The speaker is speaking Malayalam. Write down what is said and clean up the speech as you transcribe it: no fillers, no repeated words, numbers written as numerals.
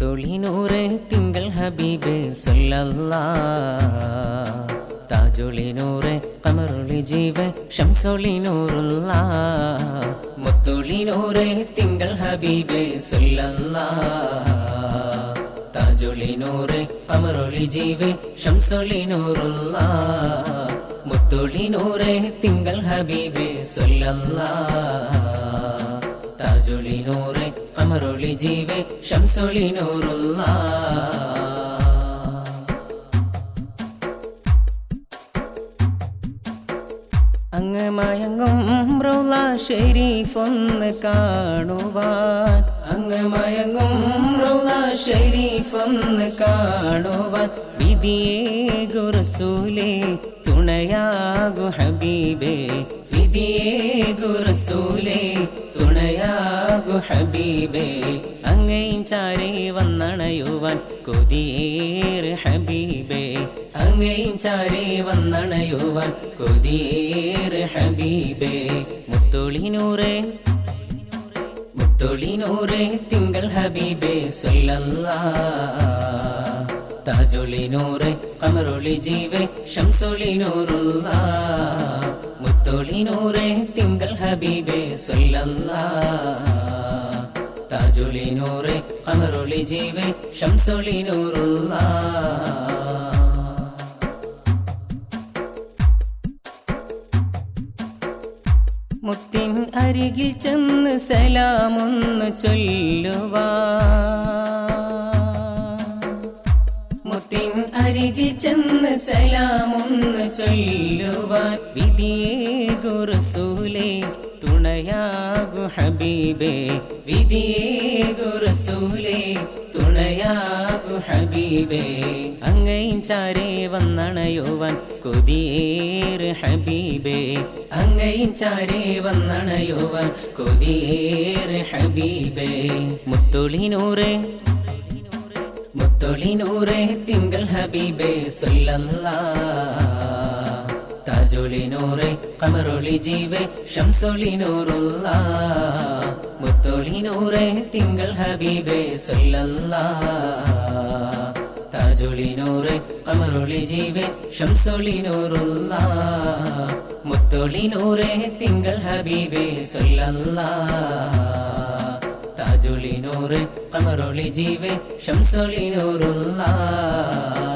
മുത്തൊളി നൂറ് തിങ്കൾ ഹബീബ് സല്ലല്ലാഹ് താജൊളി നൂറ് ഖമറുളി ജീവ ശംസൊളി നൂറുല്ലാഹ് മുത്തൊളി നൂറ് തിങ്കൾ ഹബീബ് സല്ലല്ലാഹ് താജൊളി നൂറ് ഖമറുളി ജീവ ശംസൊളി നൂറുല്ലാഹ് മുത്തൊളി നൂറ് തിങ്കൾ ഹബീബ് സല്ലല്ലാഹ് താജൊളി നൂറ് ഖമറുളി ജീവ ശംസൊളി നൂറുല്ലാഹ് അങ്ങ് മയങ്ങും റൗള ശരീഫ് ഒന്ന് കാണുവാൻ അങ്ങ് മയങ്ങും റൗള ശരീഫ് ഒന്ന് കാണുവാൻ വിധിയേകു റസൂലേ തുണയാകു ഹബീബേ വിധിയേകു റസൂലേ തുണയാകു ഹബീബേ അങ്ങയും ചാരേ വന്നണയുവാൻ കൊതിയേറെ ഹബീബേ അങ്ങയും ചാരേ വന്നണയുവാൻ കൊതിയേറെ ഹബീബേ മുത്തൊളി നൂറേ മുത്തൊളി നൂറേ തിങ്കൾ ഹബീബേ സല്ലല്ലാഹ് താജൊളി നൂറ് ഖമറുളി ജീവ ശംസൊളി നൂറുല്ലാഹ് മുത്തൊളി നൂറ് തിങ്കൾ ഹബീബേ സല്ലല്ലാഹ് താജൊളി നൂറ് ഖമറുളി ജീവ ശംസൊളി നൂറുല്ലാഹ് മുത്തിൻ അരികിൽ ചെന്ന് സലാമൊന്ന് ചൊല്ലുവാൻ മുത്തിൻ അരികിൽ ചെന്ന് സലാമൊന്ന് ചൊല്ലുവാൻ വിധിയേകു റസൂലേ തുണയാകു ഹബീബേ വിധിയേകു റസൂലേ തുണയാകു ഹബീബേ അങ്ങയും ചാരേ വന്നണയുവാൻ കൊതിയേറെ ഹബീബേ അങ്ങയും ചാരേ വന്നണയുവാൻ കൊതിയേറെ ഹബീബേ മുത്തൊളി നൂറേ മുത്തൊളി നൂറേ തിങ്കൾ ഹബീബേ സല്ലല്ലാഹ് താജൊളി നൂറ് ഖമറുളി ജീവ ശംസൊളി നൂറുല്ലാഹ് മുത്തൊളി നൂറ് തിങ്കൾ ഹബീബേ സല്ലല്ലാഹ് താജൊളി നൂറ് ഖമറുളി ജീവ ശംസൊളി നൂറുല്ലാഹ് മുത്തൊളി നൂറ് തിങ്കൾ ഹബീബേ സല്ലല്ലാഹ് താജൊളി നൂറ് ഖമറുളി ജീവ ശംസൊളി നൂറുല്ലാഹ്